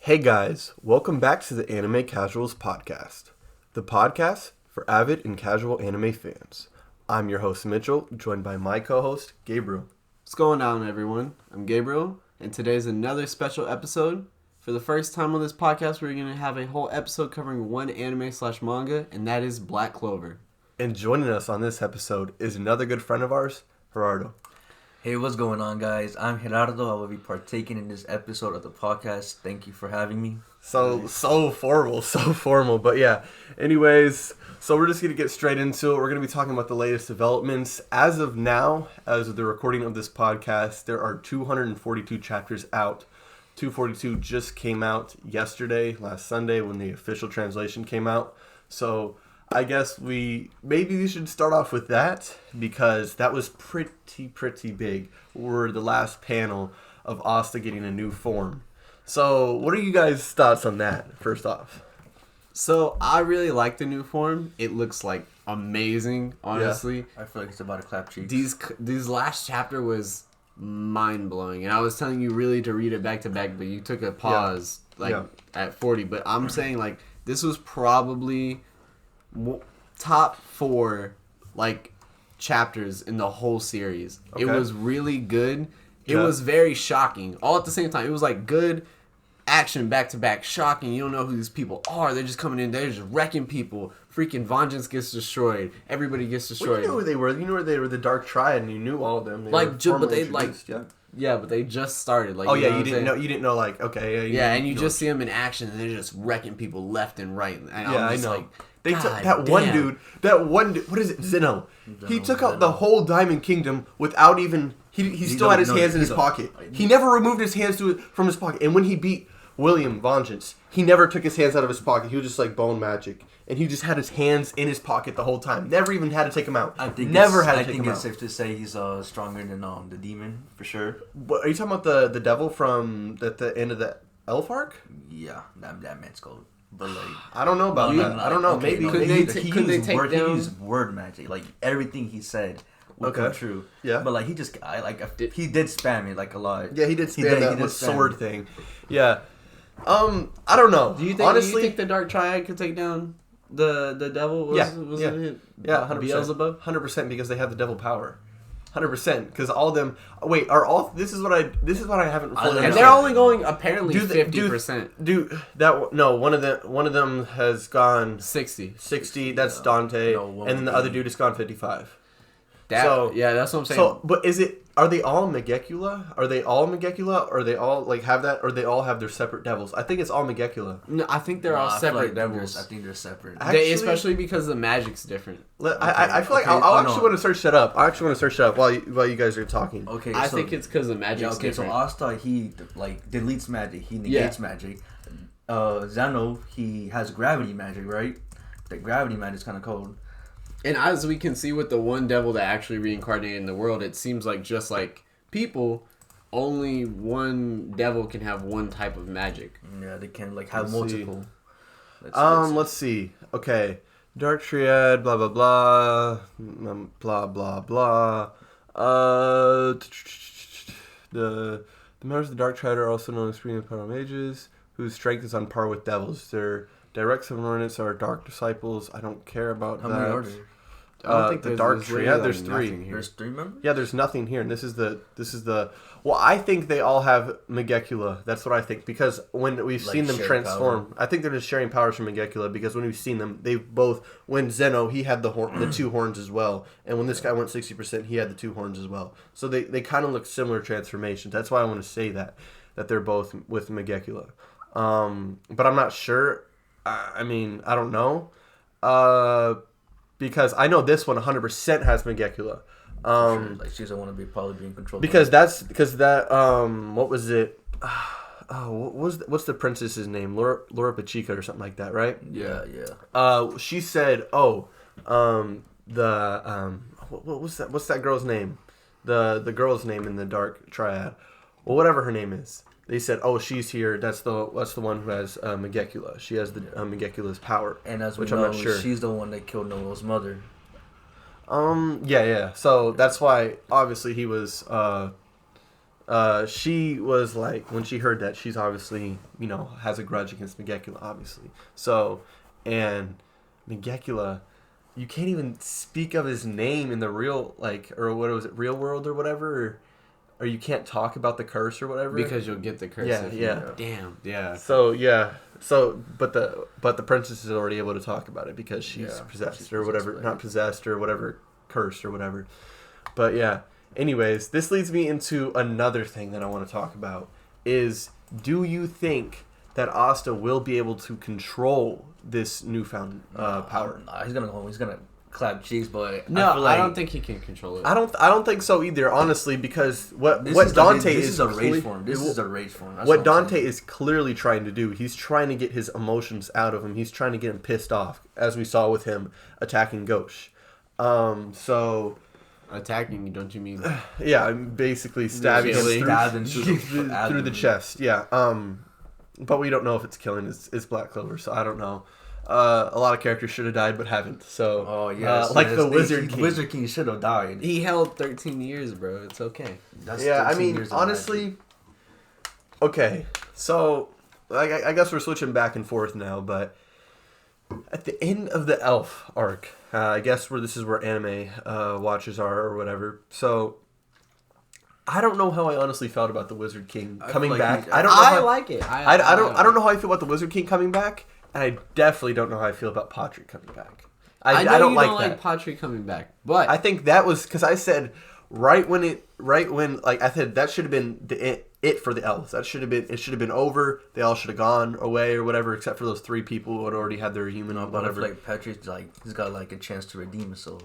Hey guys, welcome back to the Anime Casuals Podcast, the podcast for avid and casual anime fans. I'm your host Mitchell, joined by my co-host Gabriel. What's going on, everyone? I'm Gabriel, and today's another special episode. For the first time on this podcast, we're going to have a whole episode covering one anime/manga, and that is Black Clover. And joining us on this episode is another good friend of ours, Gerardo. Hey, what's going on, guys? I'm Gerardo. I will be partaking in this episode of the podcast. Thank you for having me. So formal. But yeah, anyways, so we're just going to get straight into it. We're going to be talking about the latest developments. As of now, as of the recording of this podcast, there are 242 chapters out. 242 just came out yesterday, last Sunday, when the official translation came out. So I guess we should start off with that, because that was pretty big. We're the last panel of Asta getting a new form. So what are you guys' thoughts on that, first off? So I really like the new form. It looks like amazing, honestly. I feel like it's about to clap cheeks. These last chapter was mind-blowing, and I was telling you really to read it back to back, but you took a pause at 40. But I'm saying, like, this was probably top 4 chapters in the whole series. Okay. It was really good. It was very shocking all at the same time. It was like good action back to back, shocking. You don't know who these people are. They're just coming in, they're just wrecking people. Freaking Vengeance gets destroyed. Everybody gets destroyed. Well, you know who they were. You knew they were the Dark Triad, and you knew all of them. But they just started. Like, you didn't know. Like, okay, and you just see them in action, and they're just wrecking people left and right. And I know. Like, they took that one dude. What is it? Zeno. He took out the whole Diamond Kingdom without even. He still had his hands in his pocket. He never removed his hands from his pocket. And when he beat William Vengeance, he never took his hands out of his pocket. He was just like bone magic, and he just had his hands in his pocket the whole time. Never even had to take them out. I think it's safe to say he's stronger than the demon for sure. What, are you talking about the devil from the end of the Elf arc? Yeah, that man's cold. But I don't know about that. I don't know. Okay, maybe he used word magic. Like everything he said would come true. Yeah. But he did spam it a lot. Yeah, he did spam that sword thing. Yeah. I don't know. Do you think the Dark Triad could take down the devil? Yeah, 100%. Beelzebub? 100%, because they have the devil power. 100%, because all of them. Wait, are all? This is what I haven't fully understood. And they're only going apparently 50%. One of them has gone 60. That's Dante, and then the other dude has gone 55. That's what I'm saying. So, but are they all Megecula? Or they all have that? Or they all have their separate devils? I think it's all Megecula. No, I think they're all separate devils. I think they're separate. Especially because the magic's different. I feel like I actually want to search that up. While you guys are talking. Okay, I think it's because the magic's different. So Asta, he deletes magic. He negates magic. Zeno, he has gravity magic, right? The gravity magic's kind of cold. And as we can see with the one devil that actually reincarnated in the world, it seems like just like people, only one devil can have one type of magic. Yeah, they can have multiple. Let's see. Okay. Dark Triad, blah blah blah, blah blah blah. The members of the Dark Triad are also known as Supreme Power Mages, whose strength is on par with devils. Their direct subordinates are Dark Disciples. I don't care about that. How many are there? I don't think the Dark Triad. There's 3. There's 3 members. Yeah, there's nothing here, and this is the. Well, I think they all have Megecula. That's what I think, because when we've seen them transform, power. I think they're just sharing powers from Megecula, because when we've seen them, they've both. When Zeno, he had the 2 horns as well, and when this guy went 60%, he had the 2 horns as well. So they kind of look similar transformations. That's why I want to say that they're both with Megecula. But I'm not sure. I don't know. Because I know this one 100% has Megecula. She doesn't want to probably being controlled. Because what was it? What's the princess's name? Laura Pachica or something like that, right? Yeah. She said, what's that girl's name? The girl's name in the Dark Triad. Well, whatever her name is. They said, she's here. That's the one who has Megecula. She has the Megecula's power. And as we know, I'm not sure. She's the one that killed Noel's mother. Yeah. So that's why, obviously, he was she was like, when she heard that, she's obviously, has a grudge against Megecula, obviously. So, and Megecula, you can't even speak of his name in the real, real world or whatever, or you can't talk about the curse or whatever. Because you'll get the curse. Damn, yeah. So, but the princess is already able to talk about it because she's possessed or whatever, right? Not possessed or whatever, cursed or whatever. But yeah. Anyways, this leads me into another thing that I want to talk about is, do you think that Asta will be able to control this newfound power? He's gonna clap cheeks, but no, I don't think he can control it. I don't think so either, honestly, because what Dante is a rage form. This is a rage form. What Dante is clearly trying to do, he's trying to get his emotions out of him. He's trying to get him pissed off, as we saw with him attacking Ghosh. So. Attacking, don't you mean? Yeah, basically stabbing him through the chest. Yeah. But we don't know if it's killing. It's Black Clover, so I don't know. A lot of characters should have died but haven't. So, the Wizard King. Wizard King should have died. He held 13 years, bro. It's okay. I mean, honestly. Okay, so I guess we're switching back and forth now, but at the end of the Elf arc, I guess this is where anime watchers are or whatever. So I don't know how I honestly felt about the Wizard King coming back. I like it. I don't know how I feel about the Wizard King coming back, and I definitely don't know how I feel about Patrick coming back. I don't like Patrick coming back, but I think that was because I said right when I said that should have been it for the elves. It should have been over. They all should have gone away or whatever, except for those 3 people who had already had their human or whatever. Like Patrick's he's got a chance to redeem himself.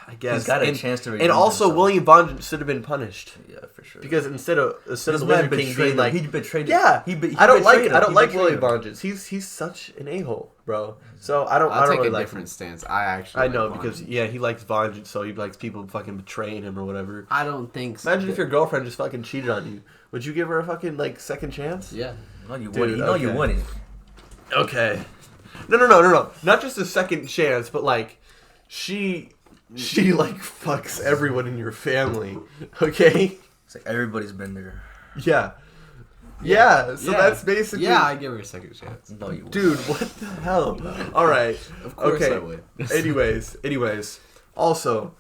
I guess he's got a chance to redeem and also himself. William Bond should have been punished. Yeah, for sure. Because instead of the Wizard King being like, he betrayed. Yeah, I don't like William Bond. He's such an a-hole, bro. So I don't really like different him. Stance. I know because he likes vengeance, so he likes people fucking betraying him or whatever. I don't think so. Imagine if your girlfriend just fucking cheated on you. Would you give her a fucking second chance? Yeah. No, you wouldn't. You wouldn't. Okay. No. Not just a second chance, but she fucks everyone in your family. Okay? It's everybody's been there. Yeah. Yeah, so that's basically... Yeah, I'd give her a second chance. No, you wouldn't. Dude, what the hell? All right. Of course I would. Anyways. Also,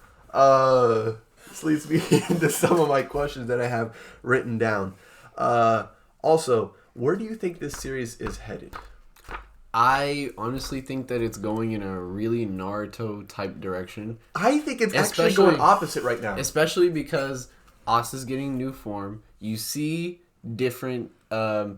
this leads me into some of my questions that I have written down. Also, where do you think this series is headed? I honestly think that it's going in a really Naruto type direction. I think it's actually going opposite right now. Especially because Asta's getting new form. You see different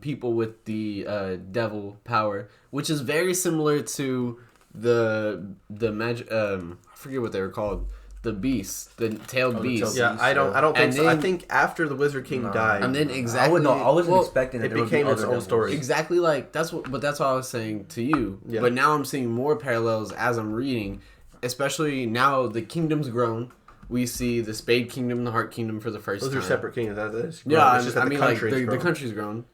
people with the devil power, which is very similar to the magic. I forget what they were called. The beasts, the tailed beasts. Yeah, I don't think so. I think after the Wizard King died, and then exactly. I wasn't expecting it became its own story. Exactly, that's what I was saying to you. Yeah. But now I'm seeing more parallels as I'm reading, especially now the kingdom's grown. We see the Spade Kingdom and the Heart Kingdom for the first time. Those are separate kingdoms. The country's grown.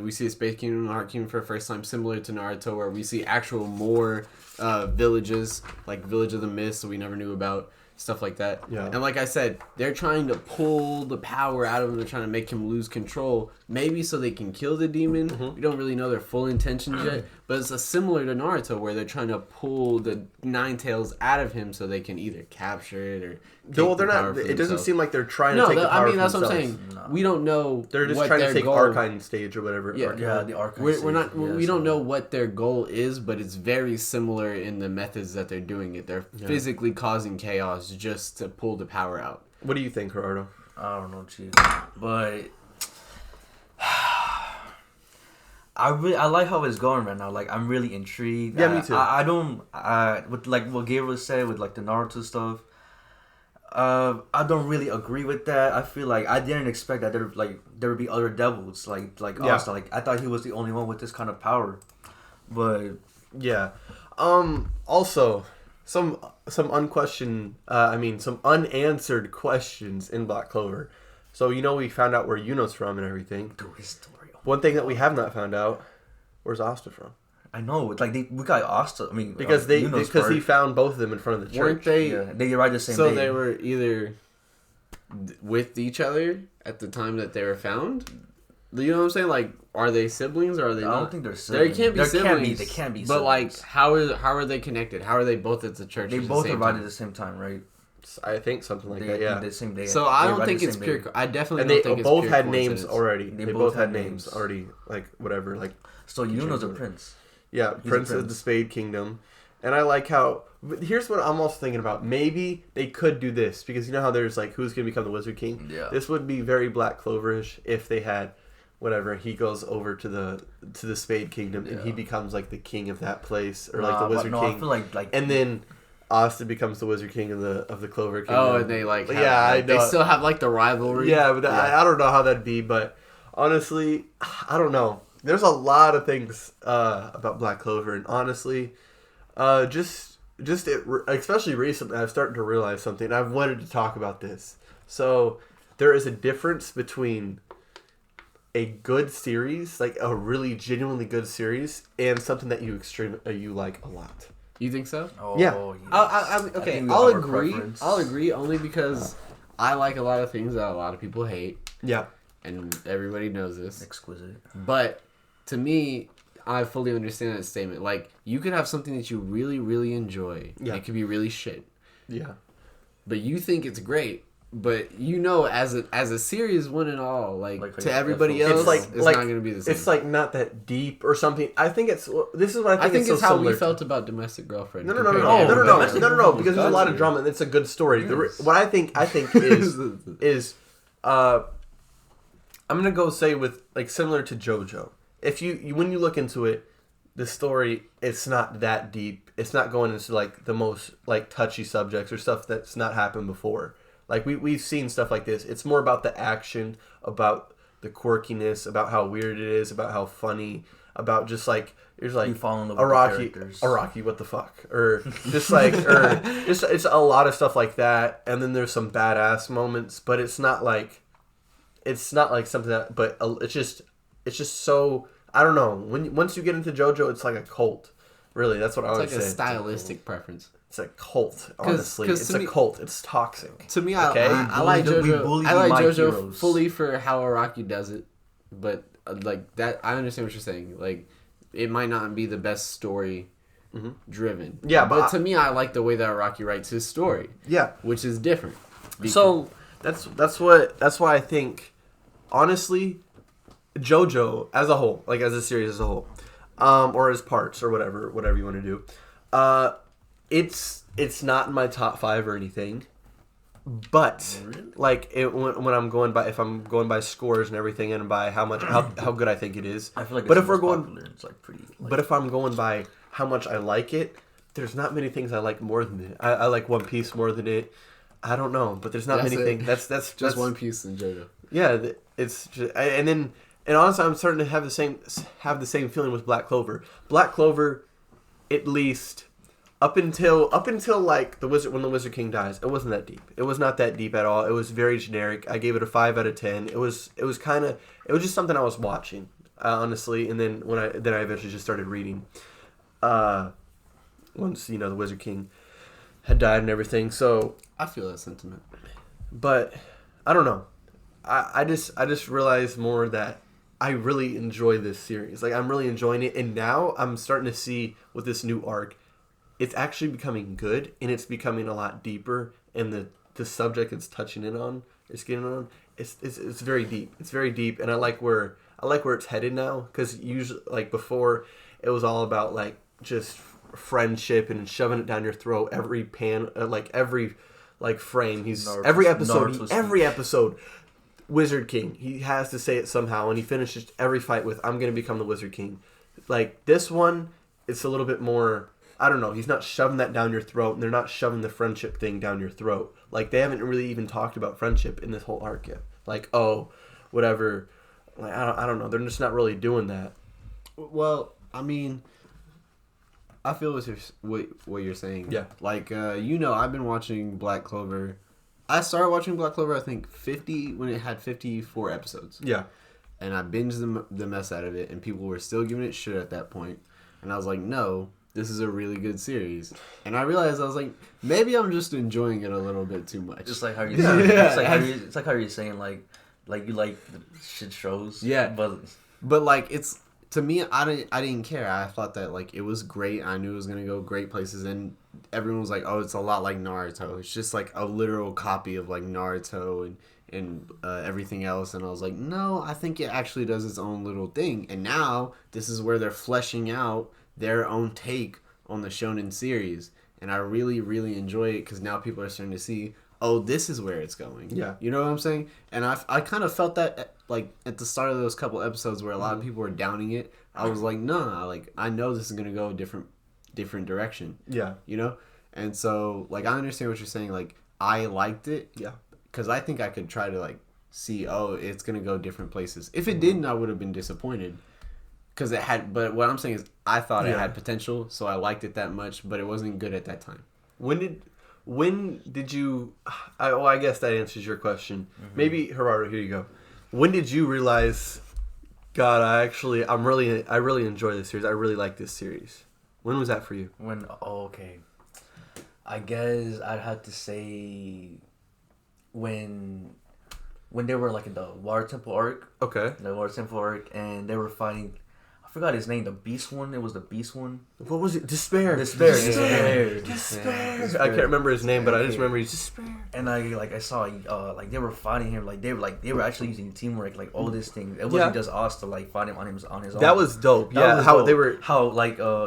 We see the Spade Kingdom and the Heart Kingdom for the first time, similar to Naruto, where we see actual more villages, like Village of the Mist that we never knew about. Stuff like that. Yeah. And like I said, they're trying to pull the power out of him. They're trying to make him lose control. Maybe so they can kill the demon. Mm-hmm. We don't really know their full intentions yet. But it's similar to Naruto where they're trying to pull the Nine Tails out of him so they can either capture it or they're not. It doesn't seem like they're trying to take the power that's what I'm saying. No. We don't know. They're just trying to take Archine stage or whatever. Yeah, the Archine stage. We don't know what their goal is, but it's very similar in the methods that they're doing it. They're physically causing chaos just to pull the power out. What do you think, Gerardo? I don't know, Chief. But I like how it's going right now. I'm really intrigued. Yeah, me too. I don't with what Gabriel said with the Naruto stuff. I don't really agree with that. I feel like I didn't expect that there would be other devils like Asta. I thought he was the only one with this kind of power. But yeah. Also, some unanswered questions in Black Clover. So we found out where Yuno's from and everything. Through his story. One thing that we have not found out, where's Asta from? I know. We got Asta. I mean, because he found both of them in front of the church. Weren't they? Yeah, they arrived the same day. So they were either. with each other at the time that they were found? You know what I'm saying? Like, are they siblings or are they not? I don't think they're siblings. They can't be siblings. They can't be. But siblings. like, how are they connected? How are they both at the church? They both arrived at the same time, right? I think something like that. Yeah. The same day. So I don't think it's pure. I definitely and don't they think it's both pure had names coincidence. already. They both had names already. Like whatever. Like so Yuno's a prince. Yeah, Prince of the Spade Kingdom. And I like how... Here's what I'm also thinking about. Maybe they could do this. Because you know how there's like, who's going to become the Wizard King? Yeah. This would be very Black Clover-ish if they had... Whatever, he goes over to the Spade Kingdom and he becomes like the king of that place. Or like the Wizard King. I feel like... And then... Austin becomes the Wizard King of the Clover Kingdom. Oh, and they like... Have, yeah, like, they still have like the rivalry. Yeah, but I don't know how that'd be. But honestly, I don't know. There's a lot of things about Black Clover, and honestly, especially recently, I've started to realize something. I've wanted to talk about this. So there is a difference between a good series, like a really genuinely good series, and something that you like a lot. You think so? Oh, yeah. Okay, I'll agree. I'll agree only because I like a lot of things that a lot of people hate. Yeah. And everybody knows this. Exquisite. But to me, I fully understand that statement. Like, you could have something that you really, really enjoy. Yeah. It could be really shit. Yeah. But you think it's great. But you know, as a series, one and all, like to everybody else, it's not going to be the same. It's like not that deep or something. I think this is what I think it's how we felt about Domestic Girlfriend. No, because there's a lot of drama and it's a good story. Yes. What I think is I'm gonna go say with like similar to JoJo. If you when you look into it, the story it's not that deep. It's not going into like the most like touchy subjects or stuff that's not happened before. Like, we've seen stuff like this. It's more about the action, about the quirkiness, about how weird it is, about how funny, about just, like, there's, like, Araki, what the fuck? Or just, like, it's a lot of stuff like that. And then there's some badass moments, but it's not like something that, but it's just so, I don't know. Once you get into JoJo, it's like a cult. Really, that's what I would say. It's like a stylistic preference. It's a cult, honestly. It's a cult. It's toxic. To me, I like JoJo. I like JoJo fully for how Araki does it, but like that, I understand what you're saying. Like, it might not be the best story driven. Yeah, but to me, I like the way that Araki writes his story. Yeah, which is different. So that's why I think, honestly, JoJo as a whole, like as a series as a whole, or as parts or whatever you want to do, it's not in my top 5 or anything, but like when I'm going by, if I'm going by scores and everything and by how good I think it is, I feel like but if we're going, popular, it's like pretty. Like, but if I'm going by how much I like it, there's not many things I like more than it. I like One Piece more than it. I don't know, but there's not many things. That's just One Piece and JoJo. Yeah, it's just, and honestly, I'm starting to have the same feeling with Black Clover. Black Clover, at least. Up until like when the Wizard King dies, it wasn't that deep. It was not that deep at all. It was very generic. I gave it a 5 out of 10. It was just something I was watching, honestly. And then I eventually just started reading. Once the Wizard King had died and everything. So I feel that sentiment. But I don't know. I just realized more that I really enjoy this series. Like, I'm really enjoying it, and now I'm starting to see with this new arc, it's actually becoming good, and it's becoming a lot deeper, and the subject it's touching it on, it's getting on, it's very deep. It's very deep, and I like where it's headed now, because usually, like, before, it was all about, like, just friendship and shoving it down your throat every frame. Every episode, Wizard King, he has to say it somehow, and he finishes every fight with, I'm going to become the Wizard King. Like, this one, it's a little bit more, I don't know, he's not shoving that down your throat, and they're not shoving the friendship thing down your throat. Like, they haven't really even talked about friendship in this whole arc yet. Like, oh, whatever. Like, I don't know, they're just not really doing that. Well, I mean, I feel what you're saying. Yeah. Like, I've been watching Black Clover. I started watching Black Clover, I think, when it had 54 episodes. Yeah. And I binged the mess out of it, and people were still giving it shit at that point. And I was like, no, this is a really good series. And I realized I was like, maybe I'm just enjoying it a little bit too much. Just like how you it's like how you're saying like you like the shit shows. Yeah. But like it's to me, I didn't care. I thought that like it was great. I knew it was gonna go great places, and everyone was like, "Oh, it's a lot like Naruto. It's just like a literal copy of like Naruto and everything else." And I was like, "No, I think it actually does its own little thing." And now this is where they're fleshing out their own take on the shonen series, and I really, really enjoy it because now people are starting to see, oh, this is where it's going. Yeah. You know what I'm saying? And I kind of felt that like at the start of those couple episodes where a lot of people were downing it. I was like, nah, like I know this is gonna go a different direction. Yeah. You know? And so like I understand what you're saying. Like I liked it. Yeah. Because I think I could try to like see, oh, it's gonna go different places. If it didn't, I would have been disappointed. Because it had, but what I'm saying is, I thought it had potential, so I liked it that much, but it wasn't good at that time. When did you? I guess that answers your question. Mm-hmm. Maybe Gerardo, here you go. When did you realize? God, I really enjoy this series. I really like this series. When was that for you? Okay, I guess I'd have to say when they were like in the Water Temple arc. Okay. The Water Temple arc, and they were fighting. I forgot his name. The Beast one. It was the Beast one. What was it? Despair. Despair. I can't remember his name, but I just remember he's Despair. And I saw like they were fighting him. Like they were actually using teamwork. Like all this thing. It wasn't just us to like fight him on his own. That was dope. Yeah. How they were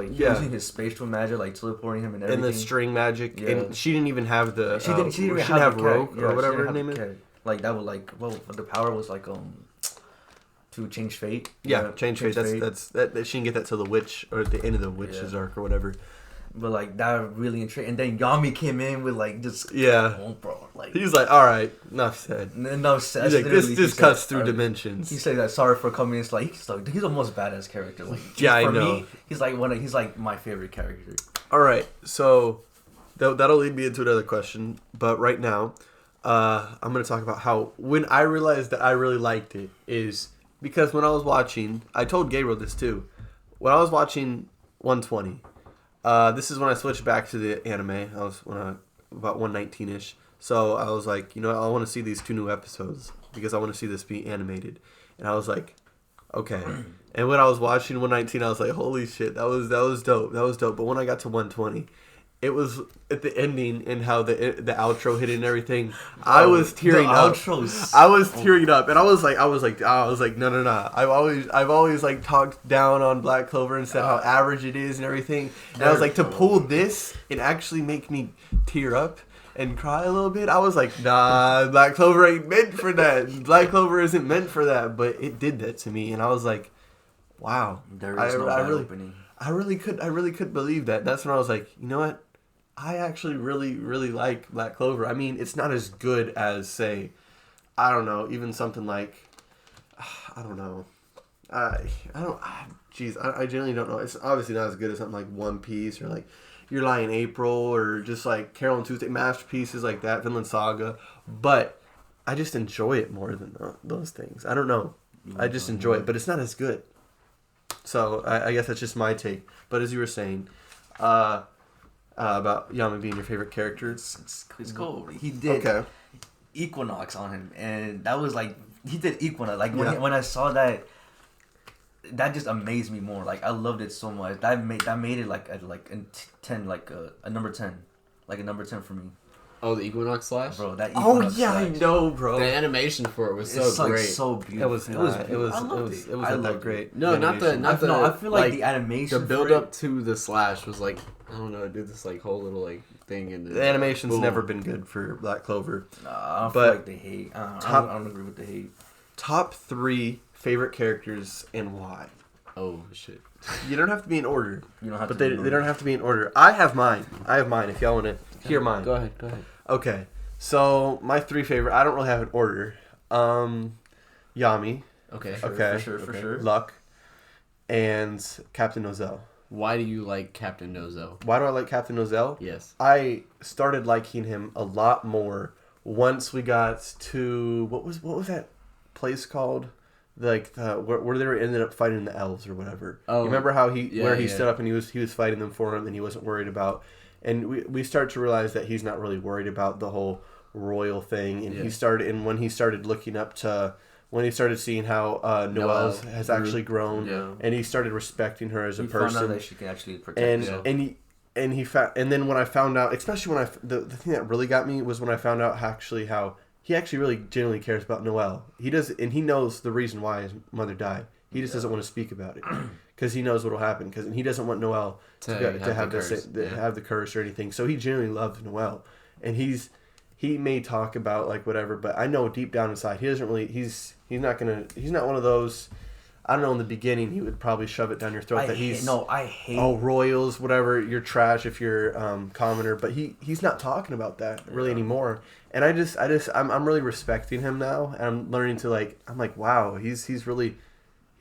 using his spatial magic, like teleporting him and everything. And the string magic. Yeah. And she didn't even have the. She didn't even have rope or whatever her name is. Like that was the power was like to change fate. Yeah, change fate. That's she didn't get that till the witch or at the end of the witch's arc or whatever. But like that really intrigued. And then Yami came in with like just bro. Like he's like, all right, enough said. Enough said. He's like, this cuts through dimensions. He said that sorry for coming. It's like he's the most badass character. Like I know. Me, he's like my favorite character. All right, so that'll lead me into another question. But right now, I'm gonna talk about how when I realized that I really liked it is. Because when I was watching, I told Gabriel this too. When I was watching 120, this is when I switched back to the anime. I was about 119-ish. So I was like, you know, I want to see these 2 new episodes because I want to see this be animated. And I was like, okay. And when I was watching 119, I was like, holy shit, that was dope. That was dope. But when I got to 120, it was at the ending and how the outro hit and everything. I was tearing up. I was tearing up, and I was like, no. I've always like talked down on Black Clover and said how average it is and everything. And I was like, to pull this and actually make me tear up and cry a little bit. I was like, nah, Black Clover ain't meant for that. Black Clover isn't meant for that, but it did that to me, and I was like, wow. There is no bad opening. I really could believe that. That's when I was like, you know what? I actually really, really like Black Clover. I mean, it's not as good as, say, I don't know, even something like, I don't know. I genuinely don't know. It's obviously not as good as something like One Piece or like Your Lie in April or just like Carol and Tuesday, masterpieces like that, Vinland Saga. But I just enjoy it more than those things. I don't know. I just enjoy it, but it's not as good. So I guess that's just my take. But as you were saying, about Yami being your favorite character. It's cool. He did Equinox on him, and that was like he did Equinox. Like when I saw that, that just amazed me more. Like I loved it so much. That made it like a number 10, like a number 10 for me. Oh, the Equinox slash, bro. That Equinox slash. I know, bro. The animation for it was so great. So beautiful. It wasn't that great. No, not the. No, I feel like the animation. The build up to the slash was like, I don't know, it did this like whole little like thing in the animation's never been good for Black Clover. Nah, I feel like they hate. I don't agree with the hate. Top 3 favorite characters and why? Oh shit! You don't have to be in order. You don't have but they don't have to be in order. I have mine. If y'all want to hear mine. Go ahead. Okay, so my 3 favorite. I don't really have an order. Yami. Okay. For sure. Luck, and Captain Nozel. Why do you like Captain Nozel? Why do I like Captain Nozel? Yes. I started liking him a lot more once we got to what was that place called? where they ended up fighting the elves or whatever. Oh, you remember how he yeah. stood up and he was fighting them for him and he wasn't worried about. And we start to realize that he's not really worried about the whole royal thing. And when he started looking up to. When he started seeing how Noelle has actually grown, and he started respecting her as a person, found out that she can actually protect himself. And then when I found out, especially when the thing that really got me was when I found out how he actually really genuinely cares about Noelle. He does, and he knows the reason why his mother died. He just doesn't want to speak about it because he knows what will happen. Because he doesn't want Noelle to have the curse or anything. So he genuinely loves Noelle, and he may talk about like whatever, but I know deep down inside he doesn't really. He's not one of those. I don't know. In the beginning, he would probably shove it down your throat I hate. Oh, royals, whatever. You're trash if you're commoner. But he's not talking about that really anymore. And I'm really respecting him now. And I'm learning to I'm like, wow, he's really,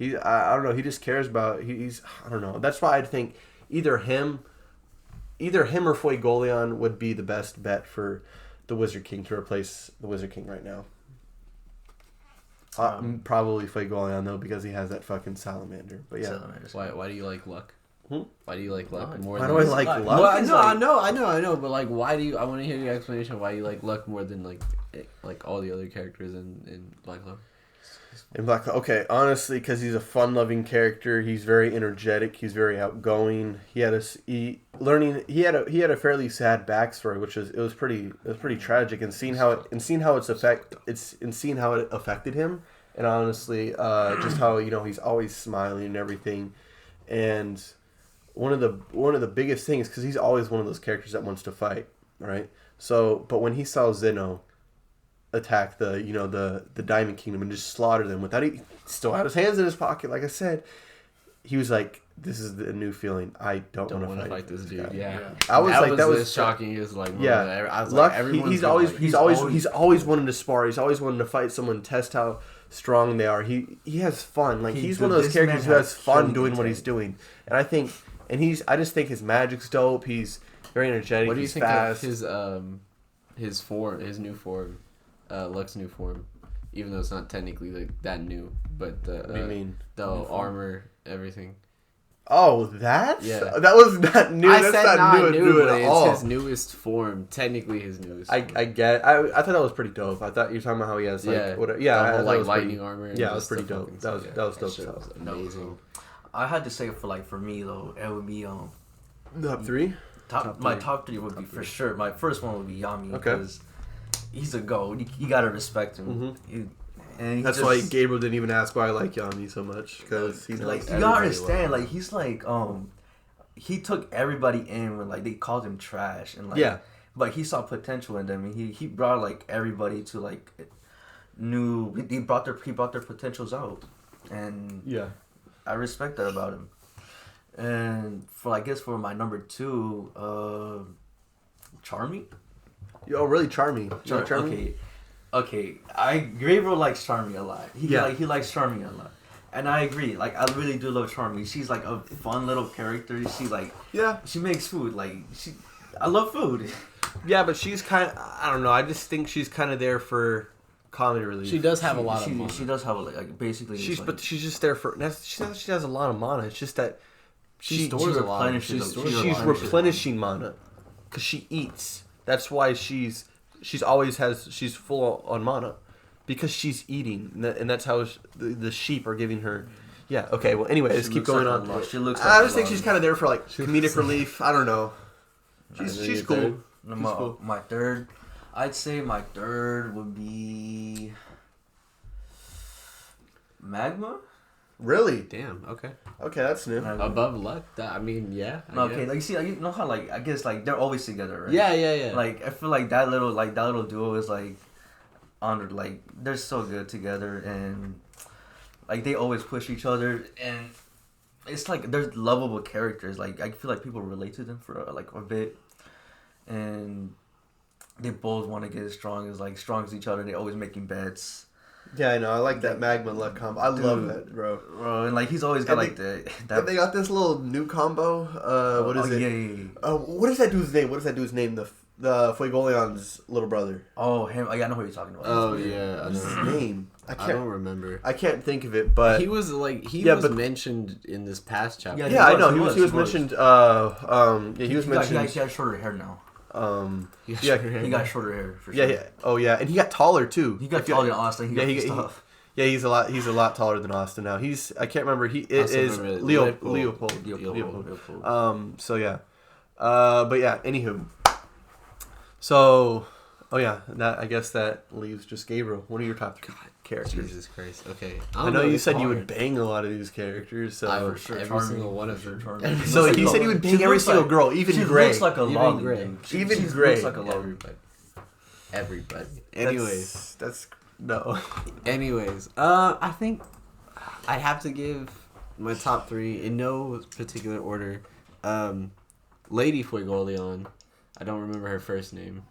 I don't know. He just cares about I don't know. That's why I think either him or Fuegoleon would be the best bet for the Wizard King to replace the Wizard King right now. Probably Fuegoleon though because he has that fucking salamander. But yeah, why do you like Luck? Why do you like Luck more? Why do I like Luck? Well, I know. But like, why do you? I want to hear your explanation. Why you like Luck more than like all the other characters in Black Clover? In Black Clover, okay, honestly, because he's a fun-loving character. He's very energetic. He's very outgoing. He had a fairly sad backstory, which was pretty tragic. And seeing how it affected him, and honestly, just how he's always smiling and everything. And one of the biggest things, because he's always one of those characters that wants to fight, right? So, but when he saw Zeno attack the Diamond Kingdom and just slaughter them without he still had his hands in his pocket, like I said, he was like, "This is a new feeling. I don't want to fight this dude." Yeah, I was that was shocking. He was like, I was Luck, like, he's always wanting to spar. He's always wanting to fight someone, test how strong they are. He has fun. Like he's one of those characters who has fun doing what he's doing. And I just think his magic's dope. He's very energetic. What do you he's think fast. of his new form? Luck's new form, even though it's not technically that new, but what do you mean? The armor, everything. Oh, that was not new. I That's said not new at all. It's his newest form, technically his newest. I get it. I thought that was pretty dope. I thought you were talking about how he has whatever. Yeah, I thought like lightning armor. Yeah, it was pretty dope. That was dope. That was amazing. I had to say for me though, it would be top three. My top three would be for sure. My first one would be Yami because he's a goat. You gotta respect him. Mm-hmm. And that's why Gabriel didn't even ask why I like Yami so much because he's like you gotta understand. Like he's like he took everybody in when like they called him trash and like but he saw potential in them and he brought like everybody to like he brought their potentials out and I respect that about him. And for my number two, Charmy. Oh, really, Charmy? Charmy? Okay. Gabriel likes Charmy a lot. He likes Charmy a lot, and I agree. Like, I really do love Charmy. She's like a fun little character. She makes food. I love food. Yeah, but she's kind of, I don't know. I just think she's kind of there for comedy relief. She does have a lot of mana. She does have basically. But she's just there for. She has a lot of mana. It's just that she stores a lot. She's replenishing mana because she eats. That's why she's full on mana because she's eating, and that's how the sheep are giving her. Yeah. Okay. Well, anyway, let's keep going on. I just think she's kind of there for like comedic relief. I don't know. She's cool. My third, I'd say my third would be Magma. Really? Damn. Okay. Okay, that's new. Above Luck. Yeah. Okay, like see, you know how like I guess like they're always together, right? Yeah. Like I feel like that little duo is like honored. Like they're so good together, and like they always push each other, and it's like they're lovable characters. Like I feel like people relate to them for like a bit, and they both want to get as strong as each other. They're always making bets. Yeah, I know. I like that Magma Luck combo. I love that, bro. And like he's always got like that. They got this little new combo. What is it? Yeah. What is that dude's name? The the Fuegoleon's little brother. Oh, him. Oh, yeah, I know who you're talking about. Oh yeah, What's his name? I don't remember. I can't think of it, but he was mentioned in this past chapter. Yeah, I know. He was mentioned. He was mentioned. He got shorter hair now. He got shorter hair for sure. Yeah. Oh yeah, and he got taller too. He got taller than Austin. Yeah, he's a lot taller than Austin now. I can't remember. It is Leopold. So yeah. But yeah. Anywho. So, I guess that leaves just Gabriel. What are your top 3 characters? Jesus Christ. Okay. I know you said you would bang a lot of these characters. So I for sure. Every single one of them. So he said he would bang every single girl, even Gray. She looks like a lolly. Even Gray. Looks like a lolly. Everybody. Anyways, that's no. Anyways, I think I have to give my top 3 in no particular order. Lady Fuegoleon. I don't remember her first name.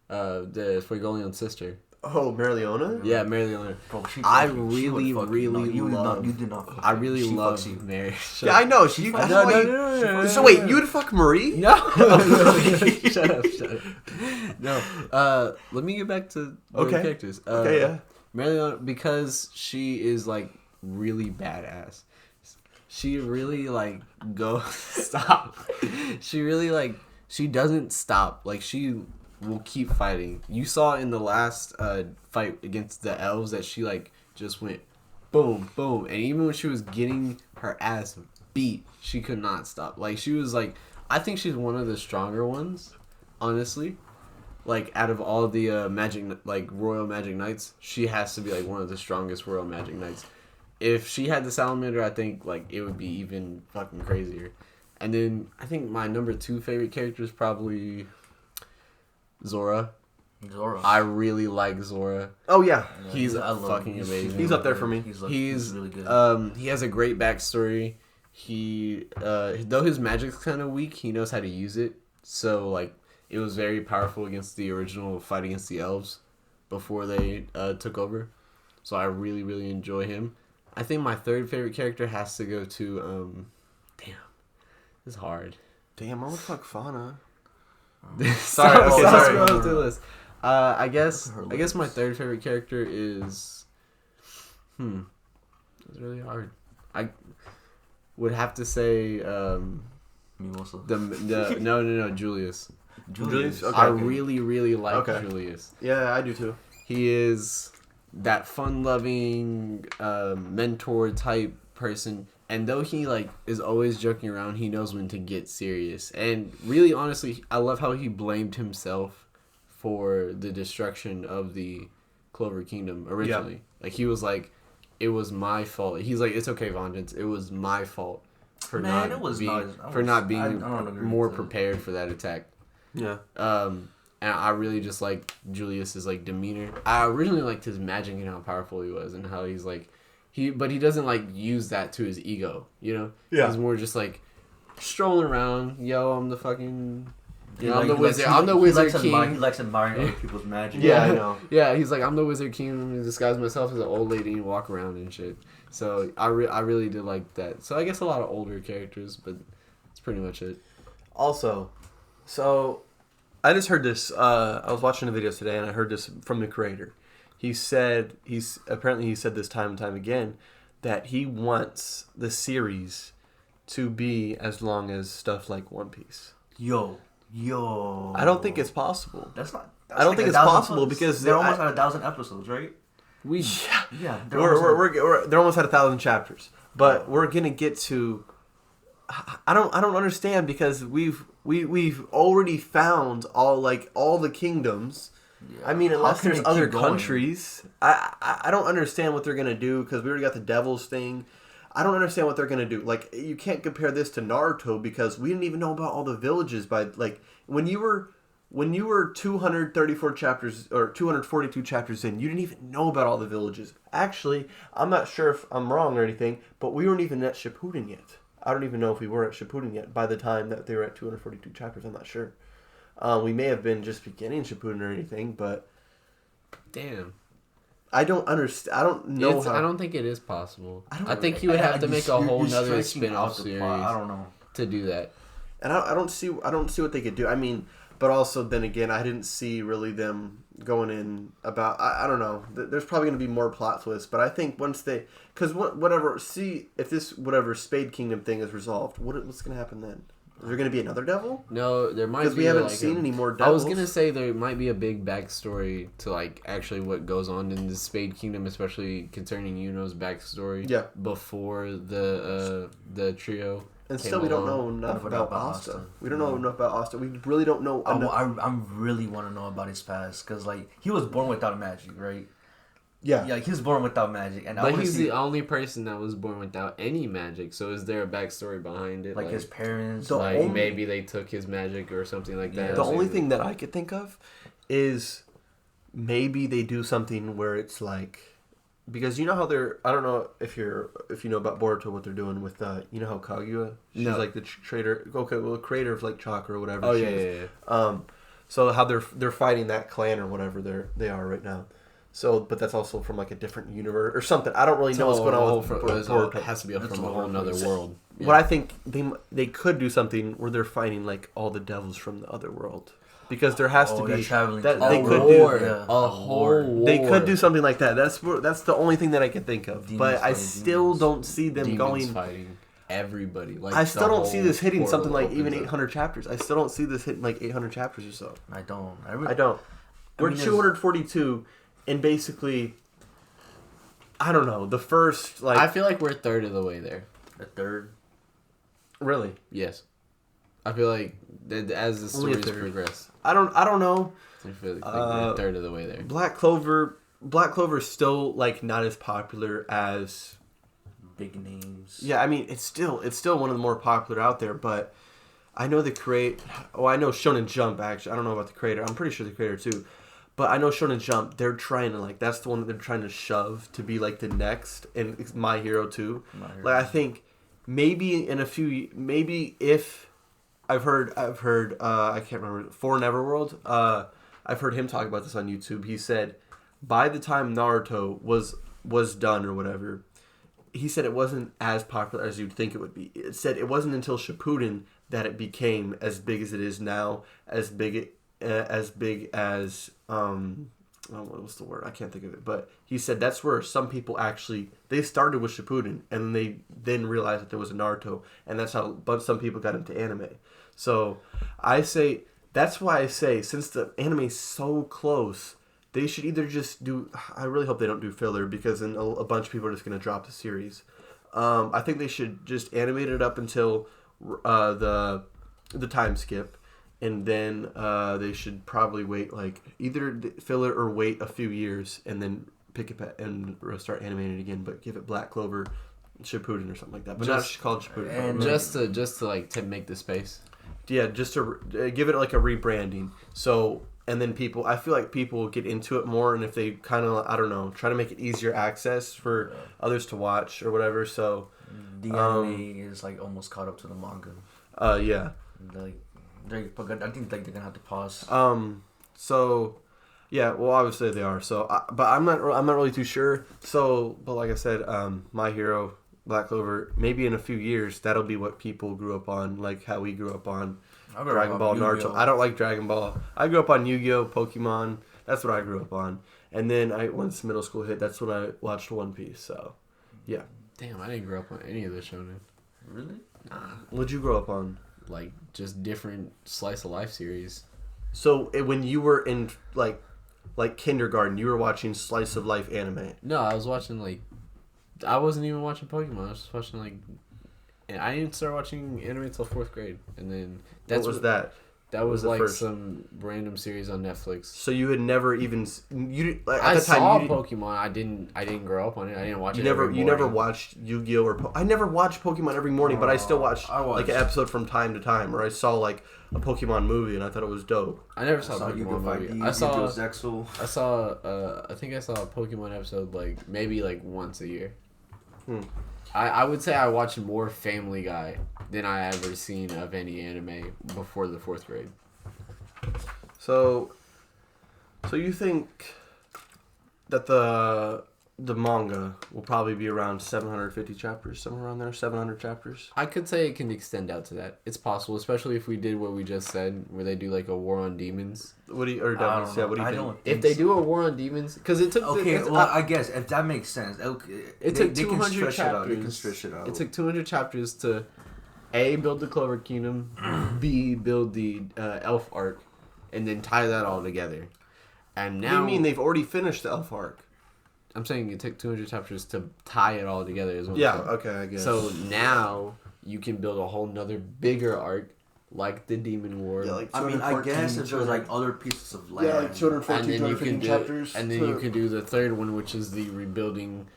The Fuegoleon sister. Oh, Marileona? Yeah, Marileona. Bro, I really love Mary. Yeah, I know. No. So wait, you would fuck Marie? No. Shut up. No. Let me get back to the characters. Okay, yeah. Marileona, because she is like really badass. She really like stop. She really she doesn't stop. Like she will keep fighting. You saw in the last fight against the elves that she just went boom, boom, and even when she was getting her ass beat, she could not stop. Like she was I think she's one of the stronger ones, honestly. Out of all the royal magic knights, she has to be one of the strongest royal magic knights. If she had the salamander, I think it would be even fucking crazier. And then I think my number 2 favorite character is probably Zora. I really like Zora. Oh yeah, he's fucking amazing. He's up there for me. He's really good. He has a great backstory. He though his magic's kind of weak, he knows how to use it. So it was very powerful against the original fight against the elves before they took over. So I really, really enjoy him. I think my 3rd favorite character has to go to damn. This is hard. Damn, I would fuck Fauna. Sorry. Scroll through the list. I guess my 3rd favorite character is it's really hard. I would have to say Mimosa. No, Julius. Julius? Okay, I really like Julius. Yeah, I do too. He is that fun-loving mentor type person. And though he is always joking around, he knows when to get serious. And really, honestly, I love how he blamed himself for the destruction of the Clover Kingdom originally. Yeah. He was it was my fault. He's it's okay, Vengeance. It was my fault for not being more prepared for that attack. Yeah. And I really just like Julius's demeanor. I originally liked his magic and how powerful he was, and how he's but he doesn't use that to his ego, you know? Yeah. He's more just strolling around, yo, I'm the fucking I'm the wizard. I'm the wizard king. He likes admiring other people's magic. Yeah, I know. Yeah, he's I'm the wizard king. I'm gonna disguise myself as an old lady and walk around and shit. So I really did like that. So I guess a lot of older characters, but that's pretty much it. Also, so I just heard this. I was watching the videos today, and I heard this from the creator. He said he said this time and time again that he wants the series to be as long as stuff like One Piece. Yo. I don't think it's possible. I don't think it's possible because they're almost at 1,000 episodes, right? They're almost at 1,000 chapters, but we're gonna get to. I don't understand because we've already found all the kingdoms. Yeah. I mean, unless there's other countries, I don't understand what they're gonna do because we already got the Devil's thing. I don't understand what they're gonna do. You can't compare this to Naruto because we didn't even know about all the villages by when you were 234 chapters or 242 chapters in, you didn't even know about all the villages. Actually, I'm not sure if I'm wrong or anything, but we weren't even at Shippuden yet. I don't even know if we were at Shippuden yet by the time that they were at 242 chapters. I'm not sure. We may have been just beginning Shippuden or anything, but damn. I don't understand. I don't know. I don't think it is possible. I think you would have to make a whole nother spin-off series. I don't know to do that. And I don't see what they could do. I mean, But also, then again, I didn't see really them going in about. I don't know. There's probably going to be more plot twists, but I think once they, because whatever, see if this whatever Spade Kingdom thing is resolved, what's going to happen then? Is there going to be another devil? No, there might be. Because we haven't seen any more devils. I was gonna say there might be a big backstory to like actually what goes on in the Spade Kingdom, especially concerning Yuno's backstory. Yeah. Before the trio. And still, we don't know enough about Asta. We don't know enough about Asta. We really don't know. I really want to know about his past because, like, he was born without magic, right? Yeah. Yeah, he was born without magic, and but he's the only person that was born without any magic. So, is there a backstory behind it? Like his parents, maybe they took his magic or something like that. The only thing that I could think of is maybe they do something where it's like. Because you know how they're, I don't know if you know about Boruto, what they're doing with, you know how Kaguya, she's like the creator of like chakra or whatever. Oh yeah. So how they're fighting that clan or whatever they are right now. So, but that's also from like a different universe or something. I don't really know what's going on with Boruto. It has to be from a whole other world. Yeah. What I think they could do something where they're fighting like all the devils from the other world. Because there has to be that they could a whole war. They could do something like that. That's the only thing that I could think of. But I still don't see them going fighting everybody. Like I still don't see this hitting something like even 800 chapters. I still don't see this hitting like 800 chapters or so. I don't. We're 242, and basically, I don't know. The first like I feel like we're a third of the way there. A third. Really? Yes. I feel like as the stories progress. I don't know. I feel like we're a third of the way there. Black Clover is still like not as popular as big names. Yeah, I mean it's still one of the more popular out there, but I know I know Shonen Jump actually. I don't know about the creator. I'm pretty sure the creator too. But I know Shonen Jump, they're trying to like that's the one that they're trying to shove to be like the next, and it's My Hero too. Like I think maybe if I've heard I can't remember For Neverworld. I've heard him talk about this on YouTube. He said by the time Naruto was done or whatever, he said it wasn't as popular as you'd think it would be. It said it wasn't until Shippuden that it became as big as it is now, as big as what's the word? I can't think of it. But he said that's where some people actually they started with Shippuden and they then realized that there was a Naruto, and that's how some people got into anime. So that's why I say since the anime's so close, they should either just do. I really hope they don't do filler because then a bunch of people are just going to drop the series. I think they should just animate it up until the time skip. And then they should probably wait like either filler or wait a few years and then pick it back and start animating it again. But give it Black Clover, Shippuden or something like that. But not called Shippuden. And just to like to make the space. Yeah, just to give it like a rebranding. So and then I feel like people will get into it more, and if they kind of I don't know try to make it easier access for others to watch or whatever. So the anime is like almost caught up to the manga. Yeah. I think like they're gonna have to pause. So, yeah. Well, obviously they are. So, but I'm not really too sure. So, but like I said, My Hero, Black Clover. Maybe in a few years, that'll be what people grew up on, like how we grew up on Dragon Ball, Naruto. I don't like Dragon Ball. I grew up on Yu-Gi-Oh, Pokemon. That's what I grew up on. And then once middle school hit, that's when I watched One Piece. So, yeah. Damn, I didn't grow up on any of the shonen. Really? Nah. What'd you grow up on? Like just different slice of life series. So when you were in like kindergarten, you were watching slice of life anime. No, I was watching I wasn't even watching Pokemon. I was just watching and I didn't start watching anime until 4th grade, and then what was that? That was like some random series on Netflix. So you had never even I saw Pokemon. I didn't grow up on it. I didn't watch it. You never watched Yu-Gi-Oh or I never watched Pokemon every morning, but I still watched like an episode from time to time, or I saw like a Pokemon movie and I thought it was dope. I never saw a Pokemon movie. I saw I think I saw a Pokemon episode like maybe like once a year. I would say I watched more Family Guy than I ever seen of any anime before the 4th grade. So you think that the manga will probably be around 750 chapters, somewhere around there, 700 chapters. I could say it can extend out to that. It's possible, especially if we did what we just said, where they do like a war on demons. What do you, or devils? Yeah, what do you think? If they do a war on demons, because it took. I guess if that makes sense. It took 200 chapters. They can stretch it out. It took 200 chapters to A, build the Clover Kingdom, B, build the elf arc, and then tie that all together. And now, What do you mean they've already finished the elf arc? I'm saying it took 200 chapters to tie it all together. Is what Yeah, I'm saying. okay, I guess. So now you can build a whole nother bigger arc, like the Demon War. Yeah, like I mean, I guess if there's like other pieces of land. Yeah, like 214, and then you can 215 do, chapters. and then you can do the third one, which is the rebuilding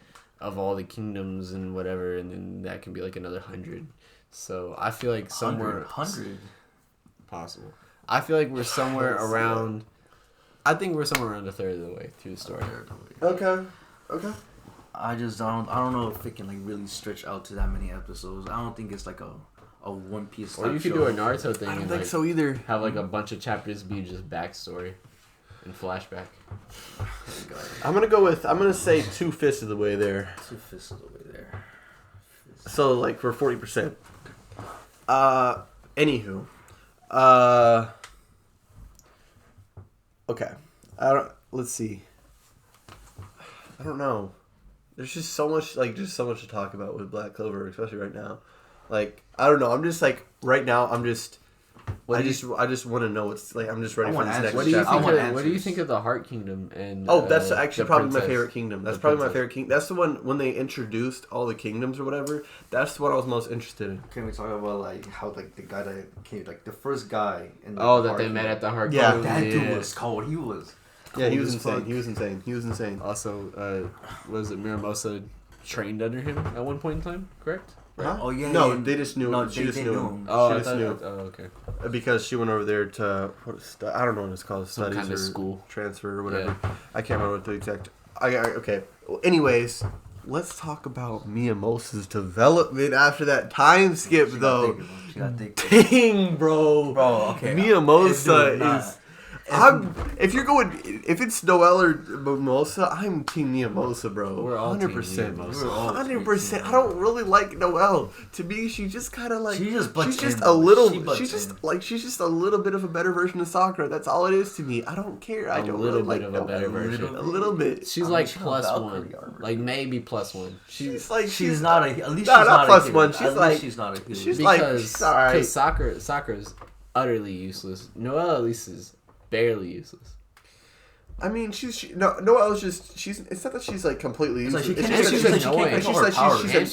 of all the kingdoms and whatever, and then that can be like another 100. So I feel like somewhere 100 possible. I feel like we're somewhere around. I think we're somewhere around a third of the way through the story. Okay. I don't know if it can like really stretch out to that many episodes. I don't think it's like a One Piece. Or you could do a Naruto thing. I don't and think like so either. have like a bunch of chapters be just backstory and flashback. I'm gonna say 2/5 of the way there. 2/5 of the way there. So like for 40%. Anywho. Okay. Let's see. I don't know. There's just so much to talk about with Black Clover, especially right now. Like, I don't know. I'm just like right now. I just want to know what's like. I'm just ready for this next chapter. What do you think of the Heart Kingdom and? Oh, that's actually probably princess. my favorite kingdom. That's probably my favorite kingdom. That's the one when they introduced all the kingdoms or whatever. That's the one I was most interested in. Can we talk about like how like the guy that came, like the first guy in the that they met at the Heart Yeah. Kingdom? That dude was cold. He was. Yeah, he cold was as insane. fuck. He was insane. Also, was it Miramosa trained under him at one point in time? Correct. Huh? Oh yeah. No, yeah. they just knew. No, She they just knew him. Oh, She I just thought. knew. Oh, okay. Because she went over there to I don't know what it's called, Some studies kind of or school transfer or whatever. I can't remember what the exact. Okay. Well, anyways, let's talk about Miyamoto's development after that time skip, though. She got thick. Dang, bro. Okay. Miyamoto is. If it's Noelle or Mimosa, I'm Team Miyamoto, bro. We're all 100%. Team Miyamoto. 100%. I don't really like Noelle. To me, she just kind of like She's just a little bit of a better version of Sakura. That's all it is to me. I don't care. I don't really like a better version. A little bit. She's like plus one, like maybe plus one. She's like she's not a. At least No, she's not not plus a hero. one. She's At like- least she's not a hero. she's like- Because alright. Sakura's utterly useless. Noelle at least is barely useless. I mean, Noelle's just it's not that she's like completely It's like useless. she It's can't- just she's that she annoying. can't control her powers.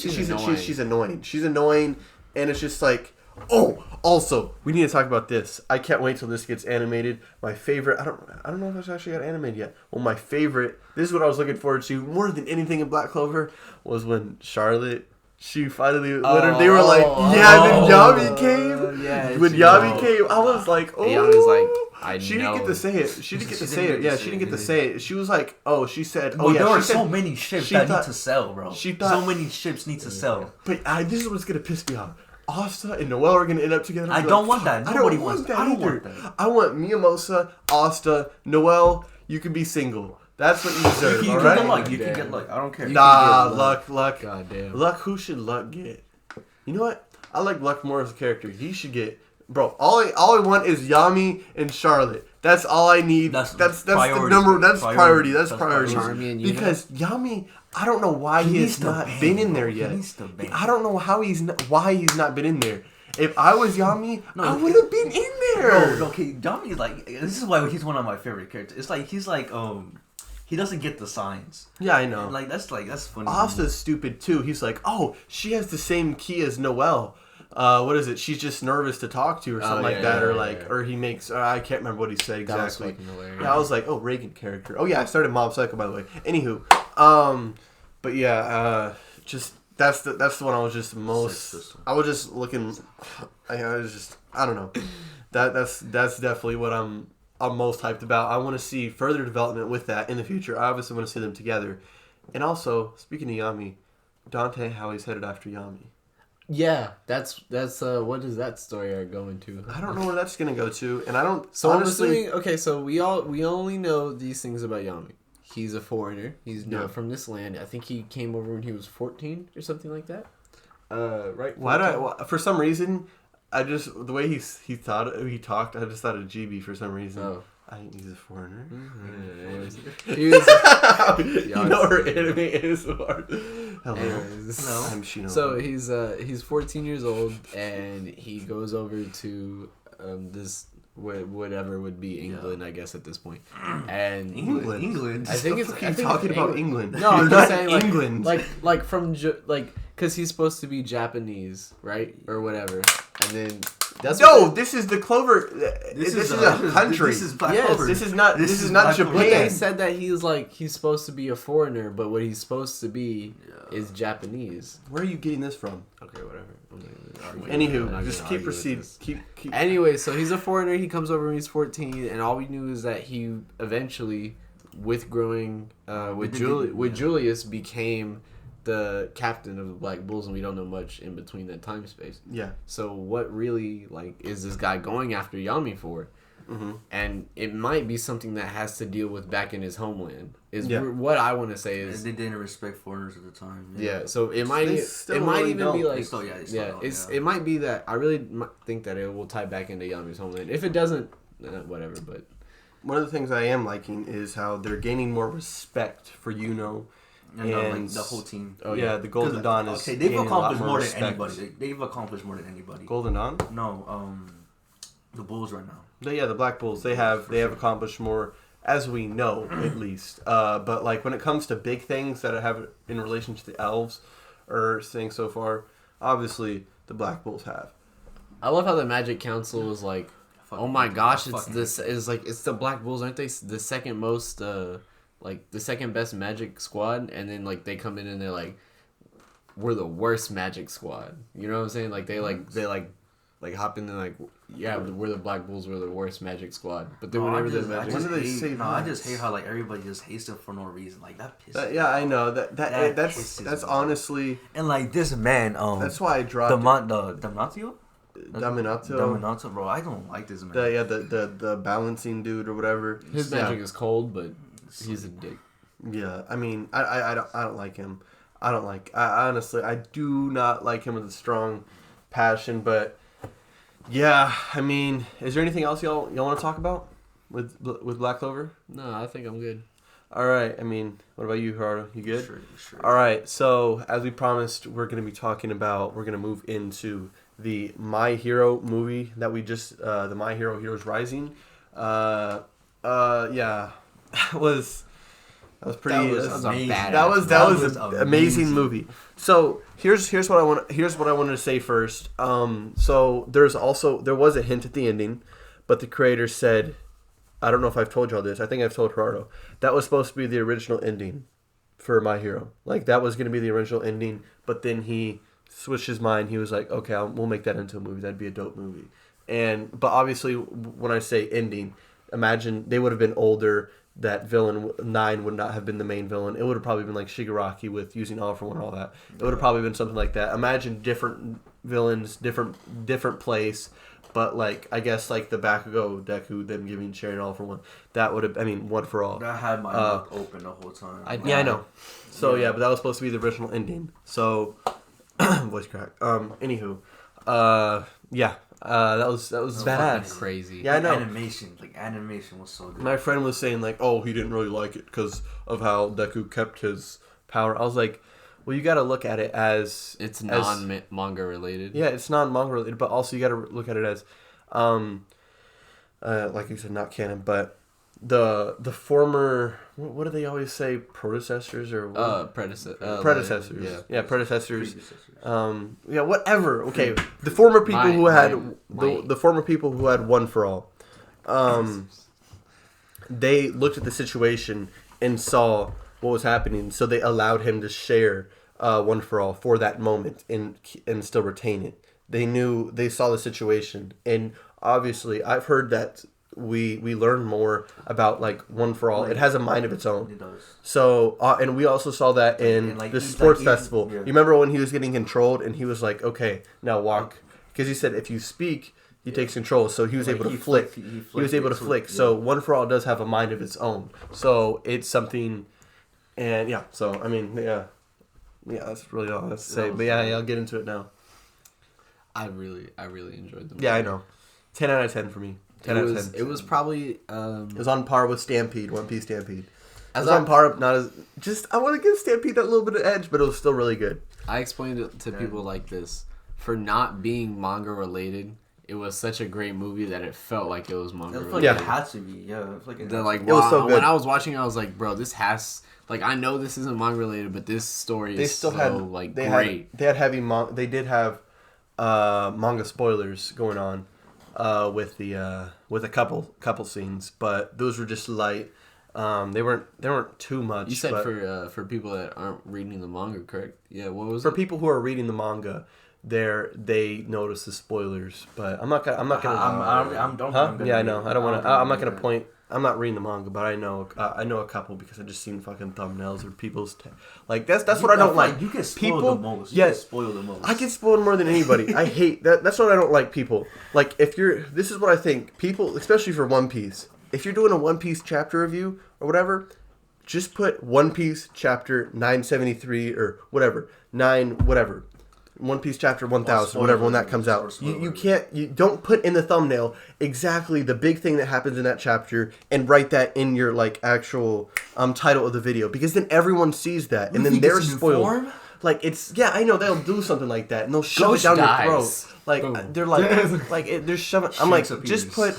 she's annoying. She's annoying, and it's just like, oh, also we need to talk about this. I can't wait till this gets animated. My favorite. I don't know if it's actually got animated yet. Well, my favorite. This is what I was looking forward to more than anything in Black Clover was when Charlotte. She finally, they were like, then Yami came. Yeah, When Yami came, I was like, oh. Yami's like, She didn't get to say it. She didn't get to say it. Yeah, she didn't get to say it. She was like, oh, she said, Well, there are she said, so many ships she that thought- need to sell, bro. she thought- so many ships need to sell. But this is what's gonna piss me off. Asta and Noelle are gonna end up together. I don't want that. I Nobody don't wants want that. that I don't either. want that. I want Miyamoto, Asta, Noelle. You can be single. That's what you deserve. You all can right? get luck. You can get luck. I don't care. Nah, luck. God damn. Luck. Who should Luck get? You know what? I like Luck more as a character. He should get. Bro, all I want is Yami and Charlotte. That's all I need. That's the number. That's priority. That's priority. Charmy and Yuna. Because Yami, I don't know why he has not been in there yet. I don't know why he's not been in there. If I was Yami, I would have been in there. No, okay, Yami is like, this is why he's one of my favorite characters. It's like he's like he doesn't get the signs. Yeah, I know. That's funny. Asta's stupid too. He's like, oh, she has the same key as Noelle. What is it? She's just nervous to talk to or something like that, or he makes. I can't remember what he said exactly. That was fucking hilarious. Yeah, I was like, oh, Reagan character. Oh yeah, I started Mob Psycho by the way. Anywho, but yeah, just that's the one I was just most. I was just looking. I don't know. That's definitely what I'm most hyped about. I want to see further development with that in the future. I obviously want to see them together, and also speaking of Yami, Dante, how he's headed after Yami. Yeah, that's what is that story arc going to? I don't know where that's gonna go to, and I don't. So honestly, I'm assuming. Okay, so we only know these things about Yami. he's a foreigner. He's not from this land. I think he came over when he was 14 or something like that. Right? For some reason, the way he talked, I just thought of GB for some reason. Oh. I think he's a foreigner. You know her anime is hard. Hello. I'm Shino. So he's 14 years old and he goes over to this whatever would be England, I guess at this point. And England. I think it's talking about England. No, I'm just saying like, England. Like from because he's supposed to be Japanese, right, or whatever, and then. This is the Clover. This is a country. This is Black Clover. This is not Japan. But they said that he's supposed to be a foreigner, but what he's supposed to be is Japanese. Where are you getting this from? Okay, whatever. Anywho, just keep proceeding. Keep. Anyway, so he's a foreigner. He comes over when he's 14, and all we knew is that he eventually, with growing, with Julius, became the captain of the Black Bulls, and we don't know much in between that time space. Yeah. So what really is this guy going after Yami for? Mm-hmm. And it might be something that has to deal with back in his homeland. What I want to say is they didn't respect foreigners at the time. Yeah. So it might even be like it might be that I really think that it will tie back into Yami's homeland. If it doesn't, whatever. But one of the things I am liking is how they're gaining more respect for Yuno. And the whole team. Oh yeah, the Golden Dawn is. Okay, they've accomplished more than anybody. They've accomplished more than anybody. Golden Dawn? No, the Bulls right now. The Black Bulls. They have accomplished more, as we know at least. But like when it comes to big things that have in relation to the elves, or things so far, obviously the Black Bulls have. I love how the Magic Council is like, oh my gosh, it's the Black Bulls, aren't they the second most? Like the second best Magic squad, and then like they come in and they're like, we're the worst Magic squad. You know what I'm saying? Like they hop in and like, yeah, we're the Black Bulls, we're the worst Magic squad. But then whenever the Magic, I just hate how like everybody just hates them for no reason. Like that pisses. Yeah, I know that's honestly. And like this man, that's why I dropped Daminato, bro. I don't like this man. The balancing dude or whatever. His magic is cold, but. He's a dick. Yeah, I mean, I don't like him. I honestly, I do not like him with a strong passion. But yeah, I mean, is there anything else y'all want to talk about with Black Clover? No, I think I'm good. All right. I mean, what about you, Gerardo? You good? Sure. All right. So as we promised, we're going to move into the My Hero movie that we just the My Hero Heroes Rising. Yeah. That was pretty. That was an amazing movie. So here's what I wanted to say first. So there was a hint at the ending, but the creator said, I don't know if I've told y'all this. I think I've told Gerardo that was supposed to be the original ending for My Hero. Like that was going to be the original ending, but then he switched his mind. He was like, okay, we'll make that into a movie. That'd be a dope movie. But obviously, when I say ending, imagine they would have been older. That villain 9 would not have been the main villain. It would have probably been like Shigaraki with using All for One and all that. It would have probably been something like that. Imagine different villains, different place, but like I guess like the Bakugo Deku them giving sharing All for One. That would have, I mean, One for All. That had my mouth open the whole time. I know. So yeah, but that was supposed to be the original ending. So voice crack. Anywho, yeah. That was badass. Crazy. Yeah, I know. Animation was so good. My friend was saying like, oh, he didn't really like it because of how Deku kept his power. I was like, well, you got to look at it as it's non-manga related. Yeah, it's non-manga related, but also you got to look at it as, like you said, not canon, but the former, what do they always say, predecessors or what? Predecessors. Yeah, predecessors. Yeah, whatever. Okay, the former people the former people who had One for All, they looked at the situation and saw what was happening, so they allowed him to share One for All for that moment and still retain it. They saw the situation, and obviously I've heard that we learn more about like One for All. It has a mind of its own. It does. So and we also saw that in the sports festival. Yeah. You remember when he was getting controlled and he was like, okay, now walk, because he said if you speak, He takes control, so he was able to flick. He was able to flick. So One for All does have a mind of its own. So it's something, and yeah. So I mean, yeah, that's really all I have to say. But yeah, I'll get into it now. I really enjoyed the movie. Yeah, I know. 10 out of 10 for me. 10 out of 10. It was probably. It was on par with Stampede, One Piece Stampede. It was on par, not as just. I want to give Stampede that little bit of edge, but it was still really good. I explained it to people like this: for not being manga related. It was such a great movie that it felt like it was manga. It had to be, yeah. It was so good. When I was watching, I was like, bro, this has I know this isn't manga related, but this story is great. They had heavy they did have manga spoilers going on with a couple scenes, but those were just light. They weren't too much. You said for people that aren't reading the manga, correct? Yeah, what was for people who are reading the manga? They notice the spoilers, but I'm not gonna. Yeah, I know. I don't want to. I'm not gonna point. I'm not reading the manga, but I know a couple because I just seen fucking thumbnails or people's that's what I don't like. You get spoiled the most. You get spoiled the most. I get spoiled more than anybody. I hate that. That's what I don't like. People this is what I think. People, especially for One Piece, if you're doing a One Piece chapter review or whatever, just put One Piece chapter 973 or whatever 9 whatever. One Piece chapter 1000, whatever, when that comes out. You don't put in the thumbnail exactly the big thing that happens in that chapter and write that in your actual title of the video, because then everyone sees that and then they're spoiled. I know they'll do something like that and they'll shove it down your throat. They're shoving. I'm like, just put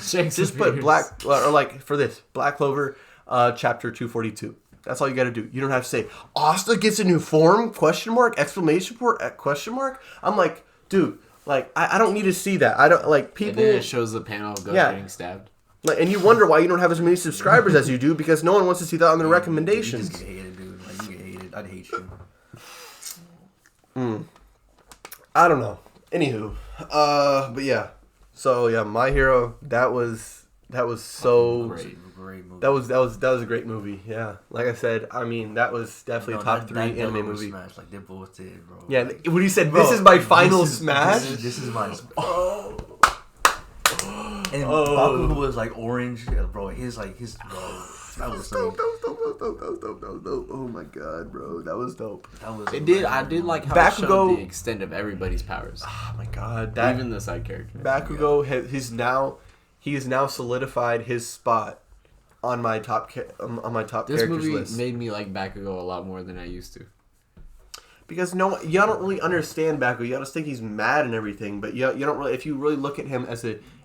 Black for this Black Clover chapter 242. That's all you got to do. You don't have to say, Asta gets a new form, ? Exclamation point, ? I'm like, dude, I don't need to see that. I don't, people... And then it shows the panel of Ghost getting stabbed. And you wonder why you don't have as many subscribers as you do, because no one wants to see that on their recommendations. You just get hated, dude. You get hated. I'd hate you. I don't know. Anywho. But yeah. So, yeah, My Hero, that was so... Great movie. That was a great movie. Yeah, like I said, I mean that was definitely a top 3 anime movie. Smash, they both did, bro. Yeah, when you said this is my final smash, this is my. And Bakugo was orange, bro. His bro. That was dope. Oh my god, bro, that was dope. I did like how it showed the extent of everybody's powers. Oh my god, even the side characters. Bakugo he has now solidified his spot on my top characters list. This movie made me like Bakugo a lot more than I used to. Because you don't really understand Bakugo. You just think he's mad and everything, but you don't really. If you really look at him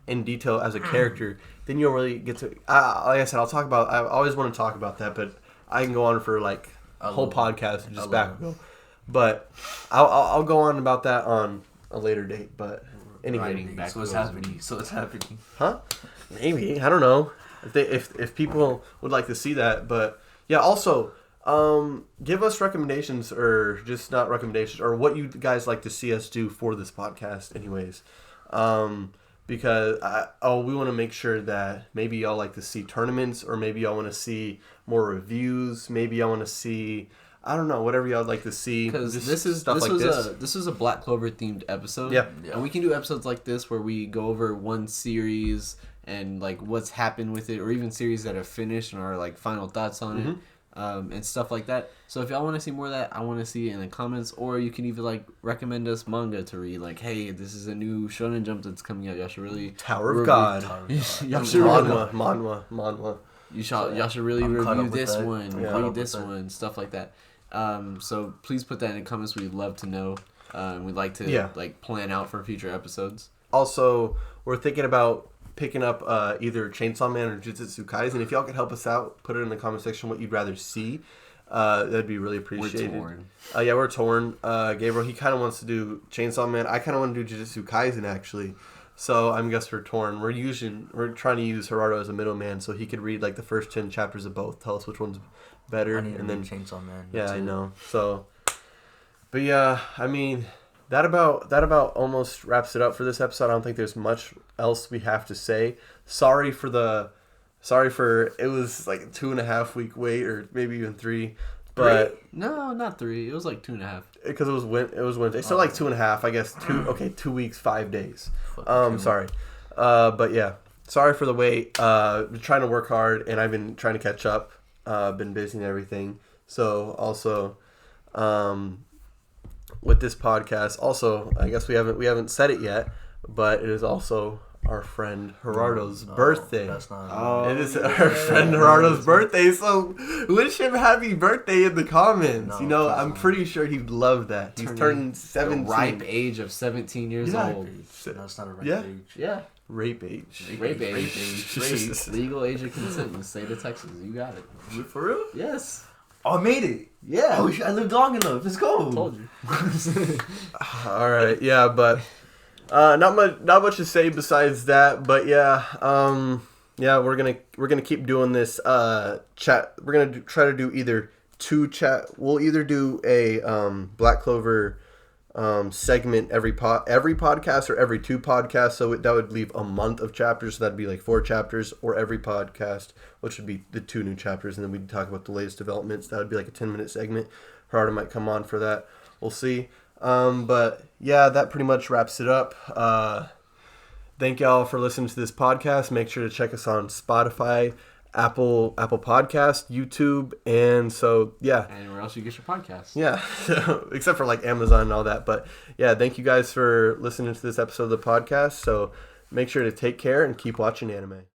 in detail as a character, then you'll really get to. Like I said, I always want to talk about that, but I can go on for a whole podcast just Bakugo. But I'll go on about that on a later date. But anyway, so it's happening. Huh? Maybe, I don't know. If people would like to see that, but yeah. Also, give us recommendations, or just not recommendations, or what you guys like to see us do for this podcast, anyways. Because we want to make sure that maybe y'all like to see tournaments, or maybe y'all want to see more reviews. Maybe y'all want to see, I don't know, whatever y'all like to see. Because this is a Black Clover themed episode. Yeah, and we can do episodes like this where we go over one series and what's happened with it, or even series that have finished and our final thoughts on it, and stuff like that. So if y'all want to see more of that, I want to see it in the comments, or you can even recommend us manga to read. Hey, this is a new Shonen Jump that's coming out. Y'all should really Tower of God. Y'all should manhwa. Y'all should really review this one, read this one, stuff like that. So please put that in the comments. We'd love to know. We'd like to plan out for future episodes. Also, we're thinking about picking up either Chainsaw Man or Jujutsu Kaisen. If y'all could help us out, put it in the comment section what you'd rather see. That'd be really appreciated. We're torn. We're torn. Gabriel, he kind of wants to do Chainsaw Man. I kind of want to do Jujutsu Kaisen, actually. So I guess we're torn. We're trying to use Gerardo as a middleman so he could read the first 10 chapters of both. Tell us which one's better. I need to read Chainsaw Man. Yeah, I know. So, but yeah, I mean, that about almost wraps it up for this episode. I don't think there's much else we have to say. Sorry for it was a 2.5 week wait, or maybe even 3. But no, not 3. It was 2.5. Because it was Wednesday. So 2.5, I guess. 2 weeks, 5 days. Sorry. But yeah, sorry for the wait. Been trying to work hard, and I've been trying to catch up. Been busy and everything. So also, with this podcast, also I guess we haven't said it yet, but it is also our friend Gerardo's birthday. That's not. Oh, It is our friend Gerardo's birthday, so wish him happy birthday in the comments. No, I'm pretty sure he'd love that. He's turning 17. The ripe age of 17 years old. No, it's not a right Yeah. age. Yeah. Rape age. Rape age. Rape. Legal age of consent in the state of Texas. You got it. For real? Yes. Oh, I made it. Yeah. Oh, I lived long enough. Let's go. Told you. All right, yeah, but not much to say besides that. But yeah, yeah, we're gonna keep doing this chat. We're gonna try to do either two chat. We'll either do a Black Clover segment every podcast or every 2 podcasts. So that would leave a month of chapters. So that'd be like 4 chapters, or every podcast, which would be the 2 new chapters, and then we'd talk about the latest developments. That would be like a 10-minute segment. Gerardo might come on for that. We'll see. But yeah, that pretty much wraps it up. Thank y'all for listening to this podcast. Make sure to check us on Spotify, Apple Podcast, YouTube, and so yeah. Anywhere else you get your podcast. Yeah, except for like Amazon and all that. But yeah, thank you guys for listening to this episode of the podcast. So make sure to take care and keep watching anime.